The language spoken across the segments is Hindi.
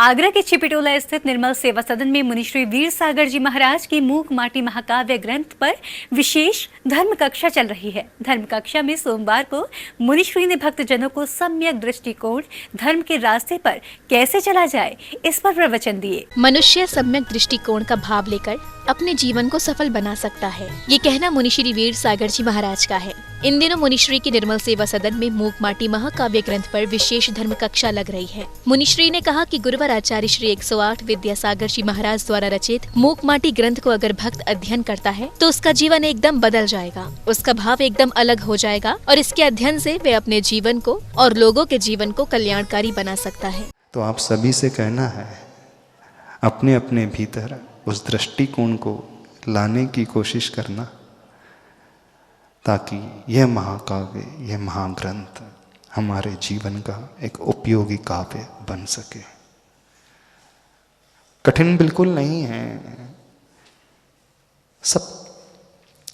आगरा के छिपिटोला स्थित निर्मल सेवा सदन में मुनिश्री वीर सागर जी महाराज की मूक माटी महाकाव्य ग्रंथ पर विशेष धर्म कक्षा चल रही है। धर्म कक्षा में सोमवार को मुनिश्री ने भक्तजनों को सम्यक दृष्टिकोण धर्म के रास्ते पर कैसे चला जाए इस पर प्रवचन दिए। मनुष्य सम्यक दृष्टिकोण का भाव लेकर अपने जीवन को सफल बना सकता है, ये कहना मुनिश्री वीर सागर जी महाराज का है। इन दिनों मुनिश्री की निर्मल सेवा सदन में मूक माटी महाकाव्य ग्रंथ पर विशेष धर्म कक्षा लग रही है। मुनिश्री ने कहा कि गुरुवर आचार्य श्री 108 विद्यासागर जी महाराज द्वारा रचित मूक माटी ग्रंथ को अगर भक्त अध्ययन करता है तो उसका जीवन एकदम बदल जाएगा, उसका भाव एकदम अलग हो जाएगा और इसके अध्ययन से वे अपने जीवन को और लोगों के जीवन को कल्याणकारी बना सकता है। तो आप सभी से कहना है, अपने अपने भीतर उस दृष्टिकोण को लाने की कोशिश करना, ताकि यह महाकाव्य, यह महाग्रंथ हमारे जीवन का एक उपयोगी काव्य बन सके। कठिन बिल्कुल नहीं है,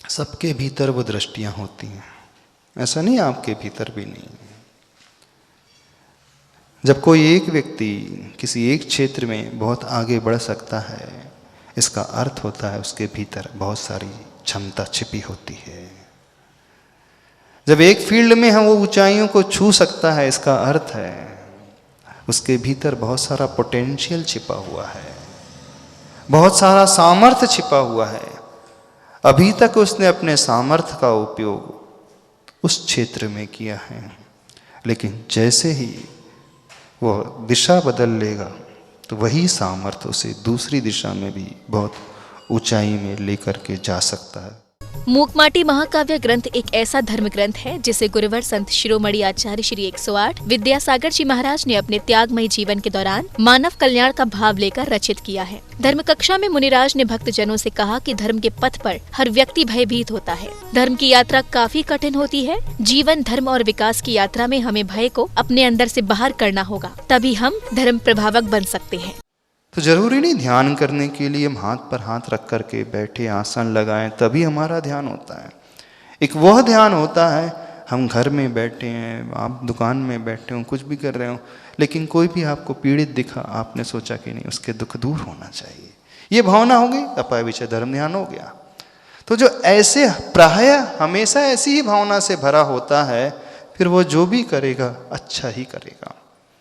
सबके भीतर वो दृष्टियां होती हैं, ऐसा नहीं आपके भीतर भी नहीं है। जब कोई एक व्यक्ति किसी एक क्षेत्र में बहुत आगे बढ़ सकता है, इसका अर्थ होता है उसके भीतर बहुत सारी क्षमता छिपी होती है। जब एक फील्ड में हम वो ऊंचाइयों को छू सकता है, इसका अर्थ है उसके भीतर बहुत सारा पोटेंशियल छिपा हुआ है, बहुत सारा सामर्थ्य छिपा हुआ है। अभी तक उसने अपने सामर्थ्य का उपयोग उस क्षेत्र में किया है, लेकिन जैसे ही वो दिशा बदल लेगा तो वही सामर्थ्य उसे दूसरी दिशा में भी बहुत ऊंचाई में लेकर के जा सकता है। मूक माटी महाकाव्य ग्रंथ एक ऐसा धर्म ग्रंथ है जिसे गुरुवर संत शिरोमणि आचार्य श्री 108 विद्यासागर जी महाराज ने अपने त्यागमयी जीवन के दौरान मानव कल्याण का भाव लेकर रचित किया है। धर्म कक्षा में मुनिराज ने भक्तजनों से कहा कि धर्म के पथ पर हर व्यक्ति भयभीत होता है। धर्म की यात्रा काफी कठिन होती है। जीवन, धर्म और विकास की यात्रा में हमें भय को अपने अंदर से बाहर करना होगा, तभी हम धर्म प्रभावक बन सकते हैं। तो जरूरी नहीं ध्यान करने के लिए हम हाथ पर हाथ रख करके बैठे, आसन लगाएं तभी हमारा ध्यान होता है। एक वह ध्यान होता है, हम घर में बैठे हैं, आप दुकान में बैठे हो, कुछ भी कर रहे हो, लेकिन कोई भी आपको पीड़ित दिखा, आपने सोचा कि नहीं उसके दुख दूर होना चाहिए, ये भावना हो गई, अपाय विषय धर्म ध्यान हो गया। तो जो ऐसे प्रायः हमेशा ऐसी ही भावना से भरा होता है, फिर वो जो भी करेगा अच्छा ही करेगा।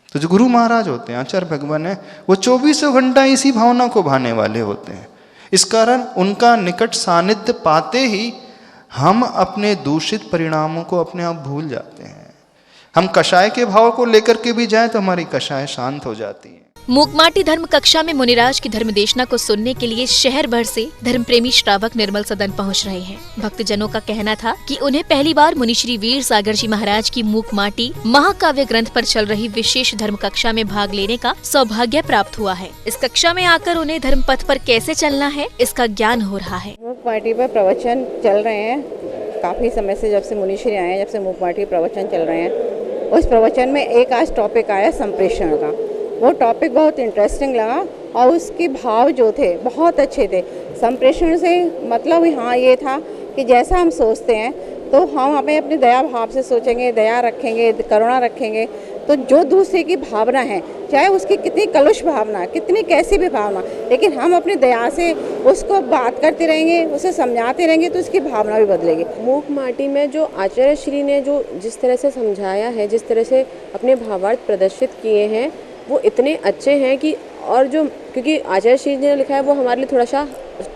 तो जो गुरु महाराज होते हैं, आचार्य भगवान है, वो 24 घंटा इसी भावना को भाने वाले होते हैं। इस कारण उनका निकट सानिध्य पाते ही हम अपने दूषित परिणामों को अपने आप भूल जाते हैं। हम कषाय के भाव को लेकर के भी जाएं तो हमारी कषाय शांत हो जाती है। मूक माटी धर्म कक्षा में मुनिराज की धर्म देशना को सुनने के लिए शहर भर से धर्म प्रेमी श्रावक निर्मल सदन पहुंच रहे हैं। भक्तजनों का कहना था कि उन्हें पहली बार मुनिश्री वीर सागर जी महाराज की मूक माटी महाकाव्य ग्रंथ पर चल रही विशेष धर्म कक्षा में भाग लेने का सौभाग्य प्राप्त हुआ है। इस कक्षा में आकर उन्हें धर्म पथ पर कैसे चलना है, इसका ज्ञान हो रहा है। मूक माटी पर प्रवचन चल रहे हैं काफी समय से, जब से मुनिश्री आए हैं, जब से मूक माटी प्रवचन चल रहे हैं। उस प्रवचन में एक आज टॉपिक आया संप्रेषण का। वो टॉपिक बहुत इंटरेस्टिंग लगा और उसके भाव जो थे बहुत अच्छे थे। संप्रेषण से मतलब हाँ ये था कि जैसा हम सोचते हैं तो हम हमें अपने दया भाव से सोचेंगे, दया रखेंगे, करुणा रखेंगे, तो जो दूसरे की भावना है, चाहे उसकी कितनी कलुष भावना, कितनी कैसी भी भावना, लेकिन हम अपनी दया से उसको बात करते रहेंगे, उसे समझाते रहेंगे तो उसकी भावना भी बदलेगी। मूक माटी में जो आचार्य श्री ने जो जिस तरह से समझाया है, जिस तरह से अपने भावार्थ प्रदर्शित किए हैं, वो इतने अच्छे हैं कि और जो क्योंकि आचार्य श्री ने लिखा है वो हमारे लिए थोड़ा सा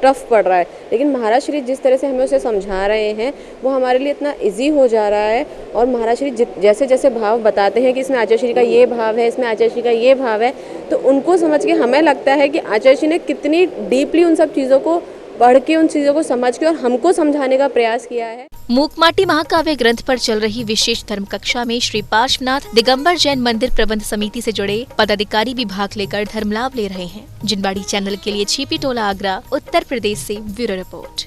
टफ पड़ रहा है, लेकिन महाराज श्री जिस तरह से हमें उसे समझा रहे हैं वो हमारे लिए इतना इजी हो जा रहा है। और महाराज श्री जैसे जैसे भाव बताते हैं कि इसमें आचार्य श्री का ये भाव है, इसमें आचार्य श्री का ये भाव है, तो उनको समझ के हमें लगता है कि आचार्य श्री ने कितनी डीपली उन सब चीज़ों को पढ़ के, उन चीज़ों को समझ के और हमको समझाने का प्रयास किया है। मूक माटी महाकाव्य ग्रंथ पर चल रही विशेष धर्म कक्षा में श्री पार्श्वनाथ दिगंबर जैन मंदिर प्रबंध समिति से जुड़े पदाधिकारी भी भाग लेकर धर्म लाभ ले रहे हैं। जिनवाड़ी चैनल के लिए छिपिटोला आगरा, उत्तर प्रदेश से ब्यूरो रिपोर्ट।